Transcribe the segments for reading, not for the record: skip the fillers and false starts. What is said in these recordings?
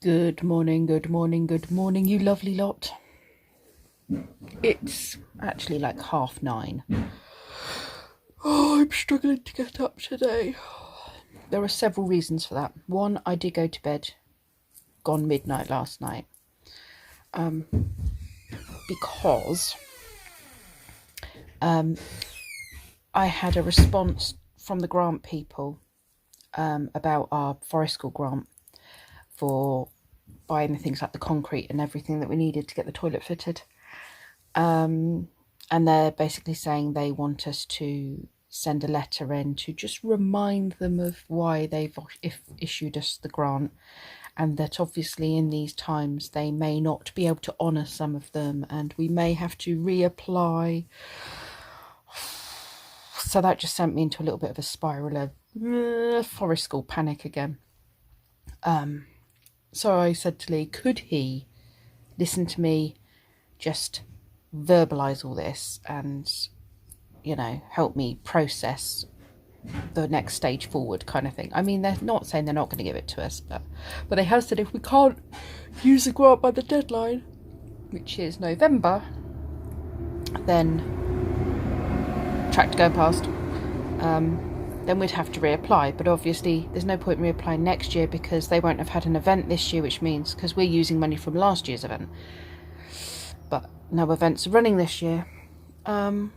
Good morning, good morning, good morning, you lovely lot. It's actually like 9:30. Oh, I'm struggling to get up today. There are several reasons for that. One, I did go to bed, gone midnight last night, because I had a response from the grant people about our forest school grant for buying the things like the concrete and everything that we needed to get the toilet fitted. And they're basically saying they want us to send a letter in to just remind them of why they've issued us the grant, and that obviously in these times they may not be able to honour some of them and we may have to reapply. So that just sent me into a little bit of a spiral of forest school panic again. So I said to Lee, could he listen to me just verbalise all this and, you know, help me process the next stage forward kind of thing. I mean, they're not saying they're not going to give it to us, but they have said if we can't use the grant by the deadline, which is November, then tractor going past, then we'd have to reapply. But obviously there's no point in reapplying next year because they won't have had an event this year, which means, because we're using money from last year's event, but no events are running this year. So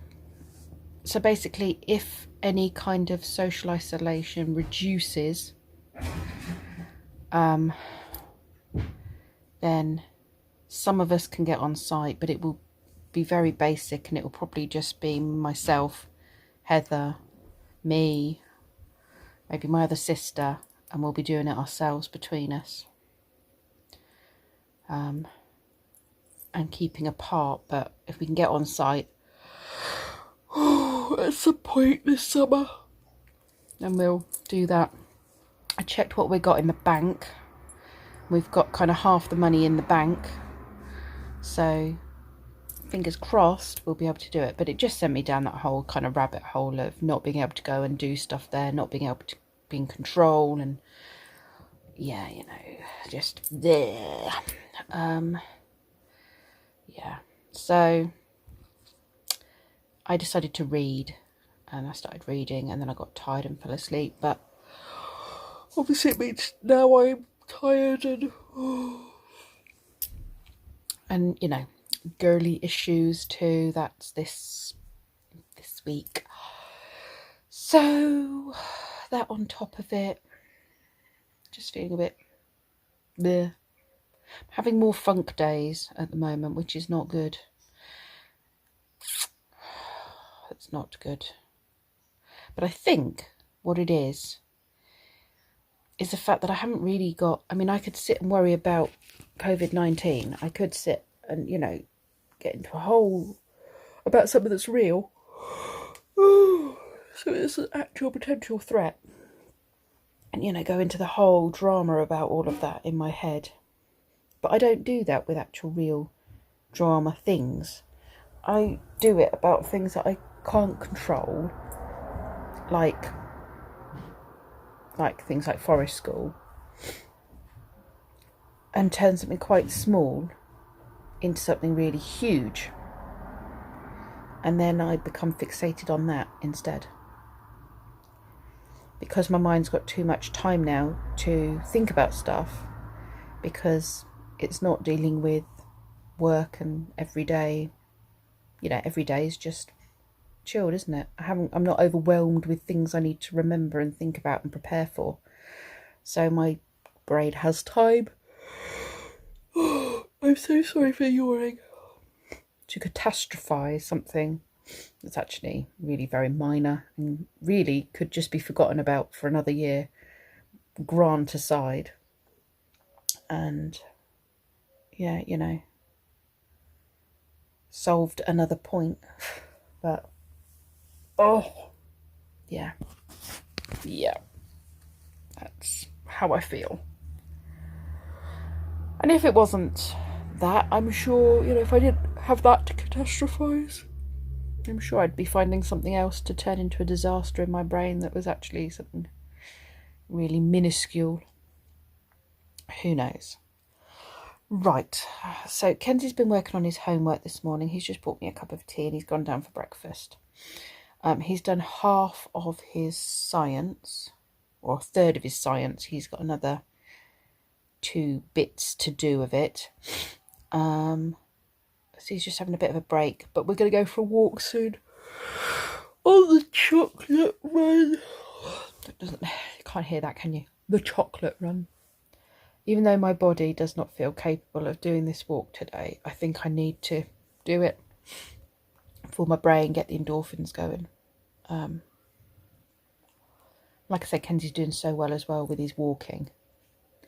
basically, if any kind of social isolation reduces, then some of us can get on site, but it will be very basic and it will probably just be myself, Heather, me, maybe my other sister, and we'll be doing it ourselves between us. And keeping apart, but if we can get on site at some point this summer, then we'll do that. I checked what we got in the bank. We've got kind of half the money in the bank, so fingers crossed we'll be able to do it. But it just sent me down that whole kind of rabbit hole of not being able to go and do stuff there, not being able to be in control, and yeah, you know, just there. Yeah, so I decided to read, and I started reading, and then I got tired and fell asleep. But obviously it means now I'm tired and you know, girly issues too. That's this week. So that on top of it, just feeling a bit bleh. Having more funk days at the moment, which is not good. It's not good. But I think what it is the fact that I haven't really got, I mean, I could sit and worry about COVID-19. I could sit and, you know, get into a hole about something that's real. So it's an actual potential threat. And, you know, go into the whole drama about all of that in my head. But I don't do that with actual real drama things. I do it about things that I can't control, like things like forest school, and turn something quite small into something really huge. And then I become fixated on that instead. Because my mind's got too much time now to think about stuff, because it's not dealing with work and everyday, you know, every day is just chilled, isn't it? I'm not overwhelmed with things I need to remember and think about and prepare for. So my brain has time. I'm so sorry for yawning. To catastrophize something that's actually really very minor and really could just be forgotten about for another year, grant aside. And yeah, you know, solved another point. But oh yeah, that's how I feel. And if it wasn't that, I'm sure, you know, if I didn't have that to catastrophize, I'm sure I'd be finding something else to turn into a disaster in my brain that was actually something really minuscule. Who knows? Right, so Kenzie's been working on his homework this morning. He's just brought me a cup of tea and he's gone down for breakfast. He's done half of his science, or a third of his science. He's got another 2 bits to do of it. So he's just having a bit of a break, but we're going to go for a walk soon on the chocolate run. You can't hear that, can you? The chocolate run. Even though my body does not feel capable of doing this walk today, I think I need to do it for my brain, get the endorphins going. Like I said, Kenzie's doing so well as well with his walking,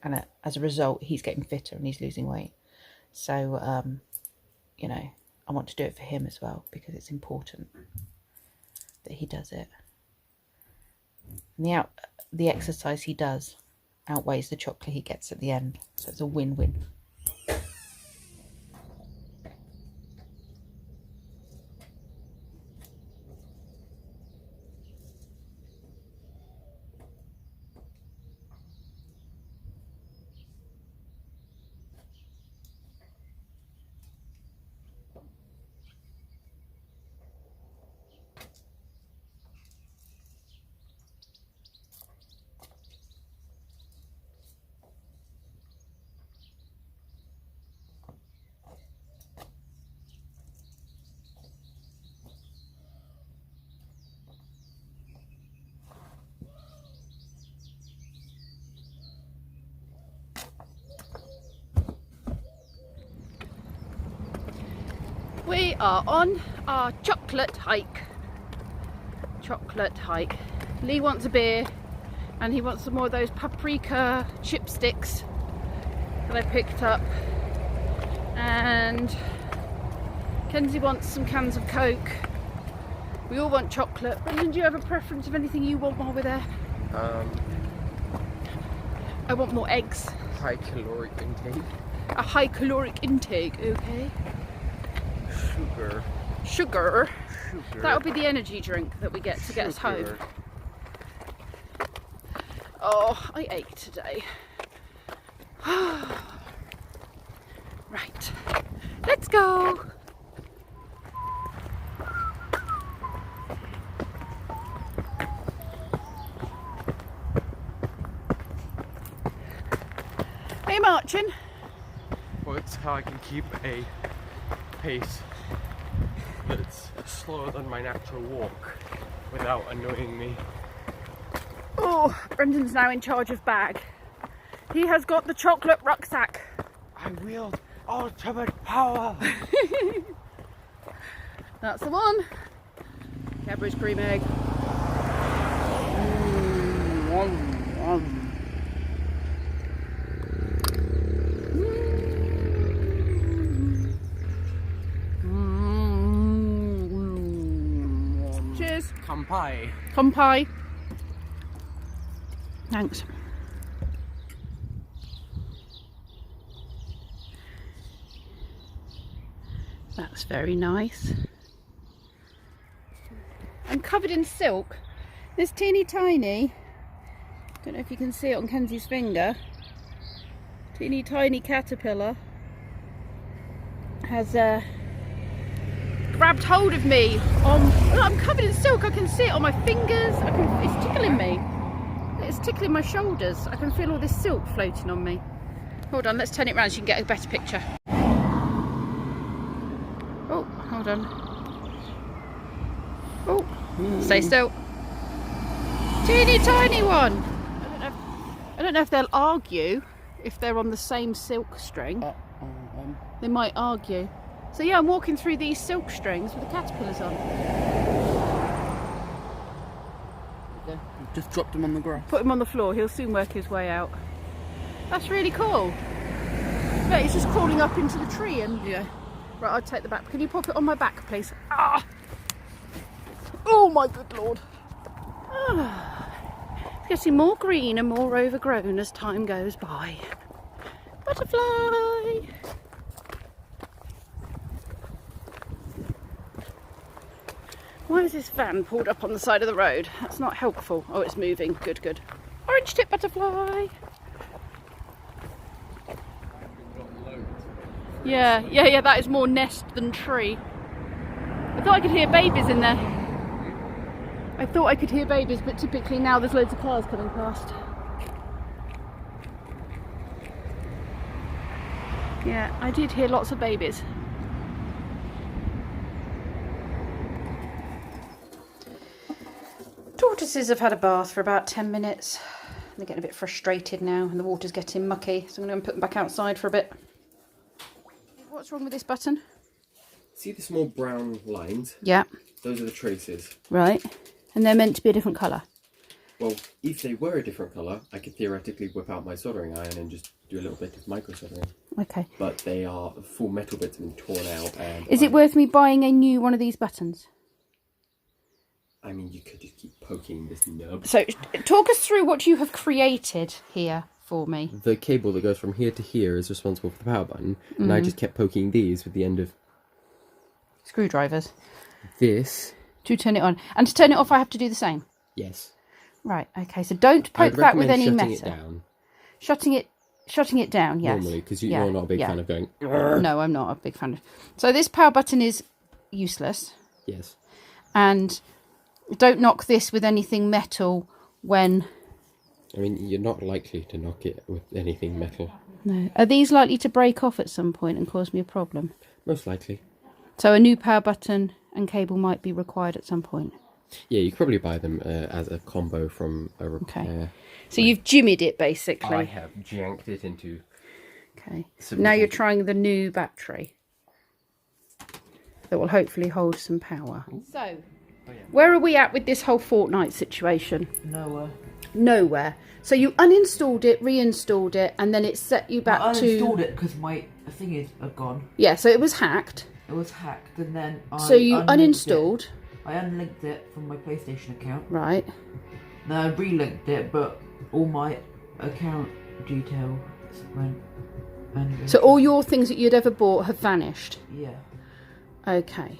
and as a result he's getting fitter and he's losing weight. So you know, I want to do it for him as well, because it's important that he does it. And the exercise he does outweighs the chocolate he gets at the end, so it's a win-win. We are on our chocolate hike. Lee wants a beer and he wants some more of those paprika chipsticks that I picked up, and Kenzie wants some cans of Coke. We all want chocolate. Brendan, do you have a preference of anything you want while we're there? I want more eggs. High caloric intake. A high caloric intake, okay. Sugar. That'll be the energy drink that we get to get us home. Oh, I ache today. Right, let's go. Are you marching? Well, it's how I can keep a pace that's slower than my natural walk without annoying me. Oh, Brendan's now in charge of bag. He has got the chocolate rucksack. I wield ultimate power. That's the one. Cadbury's cream egg. Cheers. Kampai. Kampai. Thanks. That's very nice. I'm covered in silk. This teeny tiny, don't know if you can see it on Kenzie's finger, teeny tiny caterpillar has grabbed hold of me. I'm covered in silk. I can see it on my fingers. It's tickling me. It's tickling my shoulders. I can feel all this silk floating on me. Hold on, let's turn it around so you can get a better picture. Oh, hold on. Oh, stay still. Teeny tiny one. I don't know if they'll argue if they're on the same silk string. They might argue. So yeah, I'm walking through these silk strings with the caterpillars on. Just dropped him on the grass. Put him on the floor, he'll soon work his way out. That's really cool. Yeah, he's just crawling up into the tree and... Yeah. Right, I'll take the back. Can you pop it on my back, please? Ah! Oh my good lord. Ah. It's getting more green and more overgrown as time goes by. Butterfly! Why is this van pulled up on the side of the road? That's not helpful. Oh, it's moving. Good, good. Orange tip butterfly. Got loads. Yeah, that is more nest than tree. I thought I could hear babies in there. I thought I could hear babies, but typically now there's loads of cars coming past. Yeah, I did hear lots of babies. Tortoises have had a bath for about 10 minutes. They're getting a bit frustrated now and the water's getting mucky, so I'm going to put them back outside for a bit. What's wrong with this button? See the small brown lines? Yeah. Those are the traces. Right. And they're meant to be a different colour? Well, if they were a different colour, I could theoretically whip out my soldering iron and just do a little bit of micro soldering. Okay. But they are full metal bits have been torn out. And is it worth me buying a new one of these buttons? I mean, you could just keep poking this nub. So, talk us through what you have created here for me. The cable that goes from here to here is responsible for the power button, and I just kept poking these with the end of screwdrivers. This. To turn it on. And to turn it off, I have to do the same? Yes. Right, okay, so don't poke that with any metal. Shutting it down. Shutting it down, yes. Normally, because you're not a big fan of going... No, I'm not a big fan of... So this power button is useless. Yes. And don't knock this with anything metal when... I mean, you're not likely to knock it with anything metal. No. Are these likely to break off at some point and cause me a problem? Most likely. So a new power button and cable might be required at some point? Yeah, you could probably buy them as a combo from a repair. Okay. So you've jimmied it, basically? I have janked it into... Okay. Now you're trying the new battery that will hopefully hold some power. So, where are we at with this whole Fortnite situation? Nowhere. So you uninstalled it, reinstalled it, and then it set you back to... I uninstalled it because my thingies are gone. Yeah, so it was hacked. It was hacked, and then So you uninstalled... I unlinked it from my PlayStation account. Right. Then I relinked it, but all my account details went... So all your things that you'd ever bought have vanished? Yeah. Okay.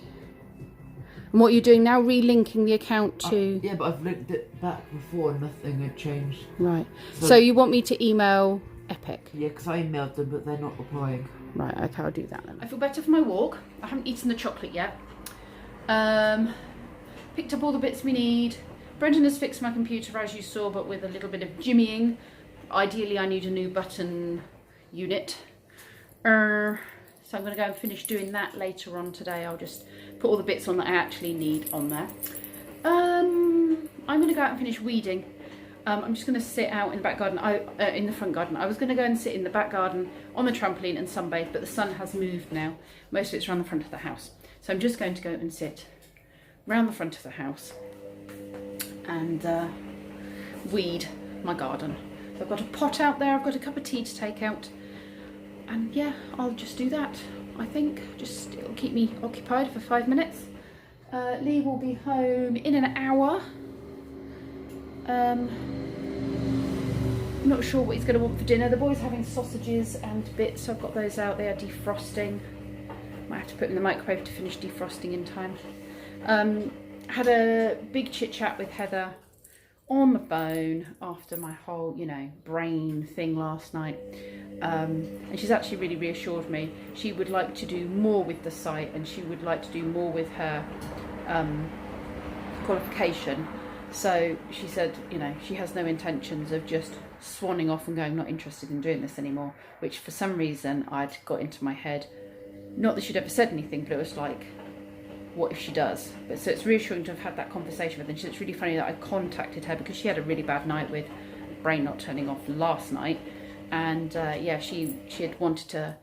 And what you're doing now, relinking the account to... Yeah, but I've linked it back before and nothing had changed. Right. So you want me to email Epic? Yeah, because I emailed them, but they're not replying. Right, okay, I'll do that then. I feel better for my walk. I haven't eaten the chocolate yet. Picked up all the bits we need. Brendan has fixed my computer, as you saw, but with a little bit of jimmying. Ideally, I need a new button unit. So I'm going to go and finish doing that later on today. I'll just put all the bits on that I actually need on there. I'm going to go out and finish weeding. I'm just going to sit out in the back garden, in the front garden. I was going to go and sit in the back garden on the trampoline and sunbathe, but the sun has moved now. Most of it's around the front of the house. So I'm just going to go and sit round the front of the house and weed my garden. So I've got a pot out there, I've got a cup of tea to take out, and yeah, I'll just do that. I think it'll keep me occupied for 5 minutes. Lee will be home in an hour. I'm not sure what he's going to want for dinner. The boy's having sausages and bits, so I've got those out. They are defrosting. Might have to put them in the microwave to finish defrosting in time. Had a big chit chat with Heather on the phone after my whole, brain thing last night. And she's actually really reassured me. She would like to do more with the site, and she would like to do more with her qualification. So she said, she has no intentions of just swanning off and going, not interested in doing this anymore, which for some reason I'd got into my head. Not that she'd ever said anything, but it was like, what if she does? But so it's reassuring to have had that conversation with her. And it's really funny that I contacted her because she had a really bad night with brain not turning off last night. And yeah, she had wanted to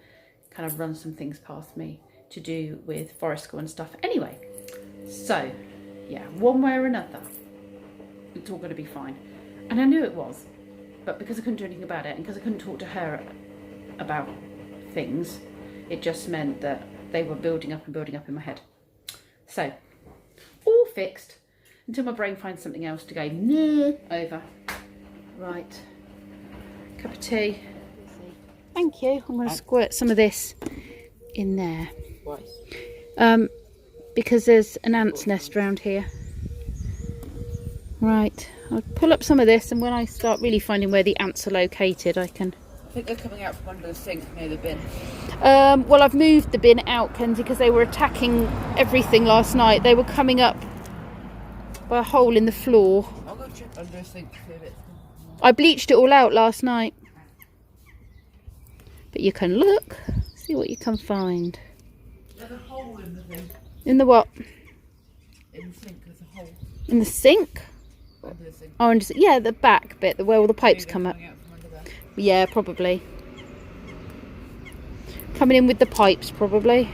kind of run some things past me to do with forest school and stuff. Anyway, so yeah, one way or another, it's all going to be fine. And I knew it was, but because I couldn't do anything about it and because I couldn't talk to her about things, it just meant that they were building up in my head. So, all fixed until my brain finds something else to go over. Right, cup of tea. Thank you. I'm going to squirt some of this in there. Why? Because there's an ant's nest around here. Right, I'll pull up some of this, and when I start really finding where the ants are located, I can think they're coming out from under the sink near the bin. Well, I've moved the bin out, Kenzie, because they were attacking everything last night. They were coming up by a hole in the floor. I'll go check under the sink for a bit. I bleached it all out last night. But you can look, see what you can find. There's a hole in the thing. In the what? In the sink, there's a hole In the sink? under the sink. Oh, yeah, the back bit, where all the pipes come up. Coming out from under there. Yeah, probably. Coming in with the pipes, probably.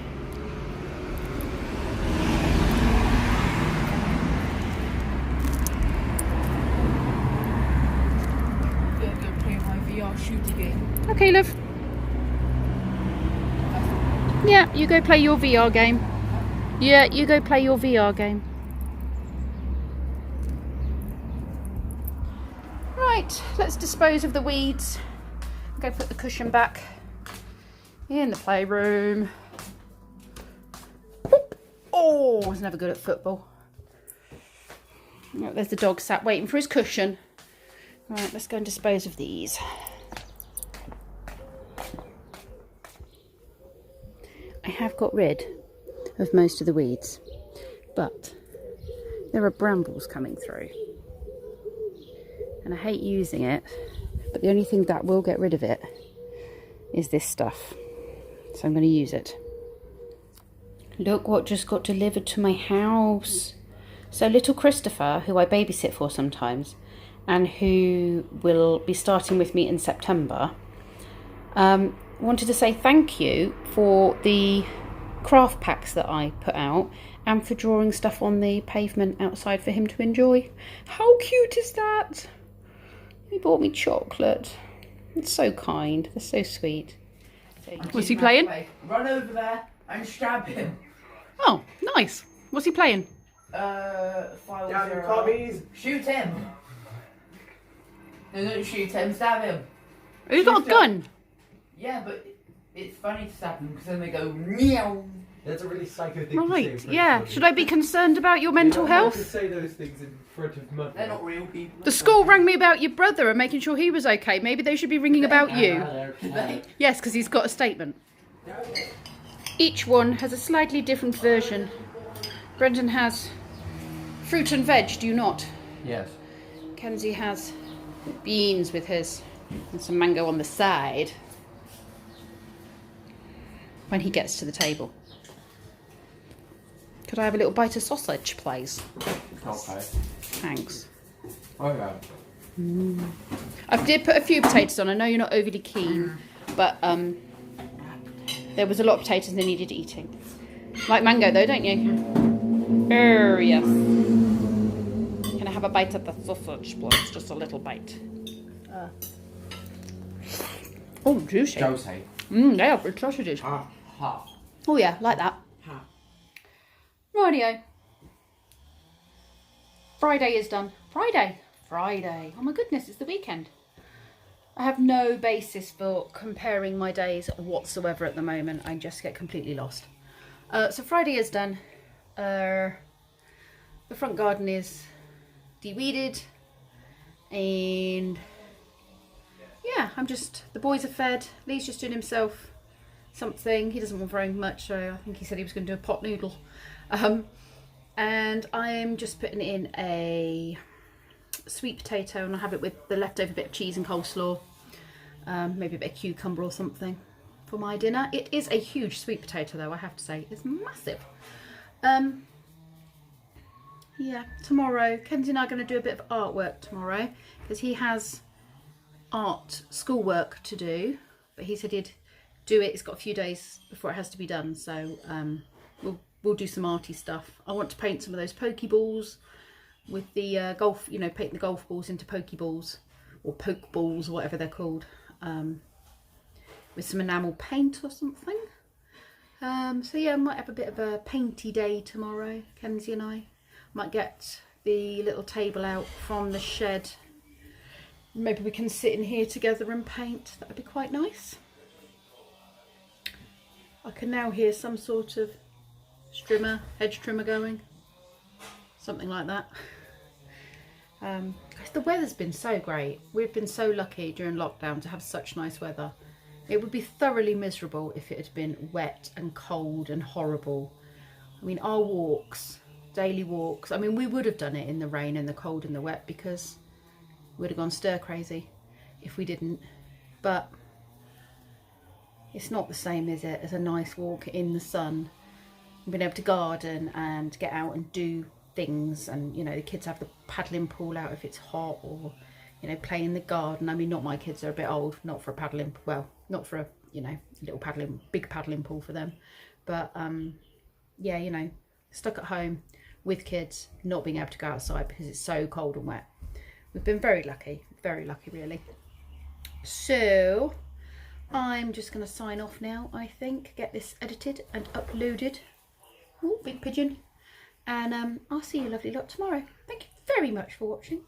I'm gonna go play my VR shooter game. Okay, love. Yeah, you go play your VR game. Yeah, you go play your VR game. Right, let's dispose of the weeds. Go put the cushion back in the playroom. Oh, I was never good at football. Oh, there's the dog sat waiting for his cushion. Right, let's go and dispose of these. I have got rid of most of the weeds, but there are brambles coming through. And I hate using it, but the only thing that will get rid of it is this stuff. So I'm going to use it. Look what just got delivered to my house. So little Christopher, who I babysit for sometimes, and who will be starting with me in September, wanted to say thank you for the craft packs that I put out and for drawing stuff on the pavement outside for him to enjoy. How cute is that? He bought me chocolate. It's so kind. They're so sweet. Was he playing? Run over there and stab him. Oh, nice. What's he playing? File Down 0. commies. Shoot him. No, don't shoot him. Stab him. He's got a Shoot gun. Yeah, but it's funny to stab them because then they go meow. That's a really psycho thing to say. Right, in front yeah. of Should I be concerned about your mental You're not allowed to health? say those things in front of mother. They're not real people. The school rang me about your brother and making sure he was okay. Maybe they should be ringing about you. They- Yes, because he's got a statement. Each one has a slightly different version. Brendan has fruit and veg, do you not? Yes. Kenzie has beans with his and some mango on the side when he gets to the table. Could I have a little bite of sausage, please? Okay. Thanks. Okay. I did put a few potatoes on. I know you're not overly keen, but there was a lot of potatoes and they needed eating. Like mango though, don't you? Oh, yes. Can I have a bite of the sausage, please? Just a little bite. Oh, juicy. Josie. They are good sausages. Ha. Oh yeah, like that. Ha. Rightio. Friday is done. Friday. Oh my goodness, it's the weekend. I have no basis for comparing my days whatsoever at the moment. I just get completely lost. So Friday is done. The front garden is de-weeded. And yeah, the boys are fed. Lee's just doing himself something. He doesn't want very much, so I think he said he was going to do a pot noodle. And I'm just putting in a sweet potato, and I'll have it with the leftover bit of cheese and coleslaw. Maybe a bit of cucumber or something for my dinner. It is a huge sweet potato though, I have to say. It's massive. Yeah, tomorrow, Kenzie and I are going to do a bit of artwork tomorrow because he has art schoolwork to do, but he said he'd do it. It's got a few days before it has to be done, so we'll do some arty stuff. I want to paint some of those pokeballs with the golf, paint the golf balls into pokeballs or poke balls or whatever they're called, with some enamel paint or something. So yeah, I might have a bit of a painty day tomorrow. Kenzie and I might get the little table out from the shed. Maybe we can sit in here together and paint. That would be quite nice. I can now hear some sort of hedge trimmer going. Something like that. the weather's been so great. We've been so lucky during lockdown to have such nice weather. It would be thoroughly miserable if it had been wet and cold and horrible. I mean, our walks, daily walks, I mean, we would have done it in the rain and the cold and the wet because we would have gone stir crazy if we didn't. But it's not the same, is it, as a nice walk in the sun, being able to garden and get out and do things. And you know, the kids have the paddling pool out if it's hot, or you know, play in the garden. I mean, not my kids, are a bit old, not for a paddling, well, not for a, you know, little paddling, big paddling pool for them. But yeah, you know, stuck at home with kids, not being able to go outside because it's so cold and wet. We've been very lucky really. So I'm just going to sign off now, I think, get this edited and uploaded. Oh, big pigeon. And I'll see you lovely lot tomorrow. Thank you very much for watching.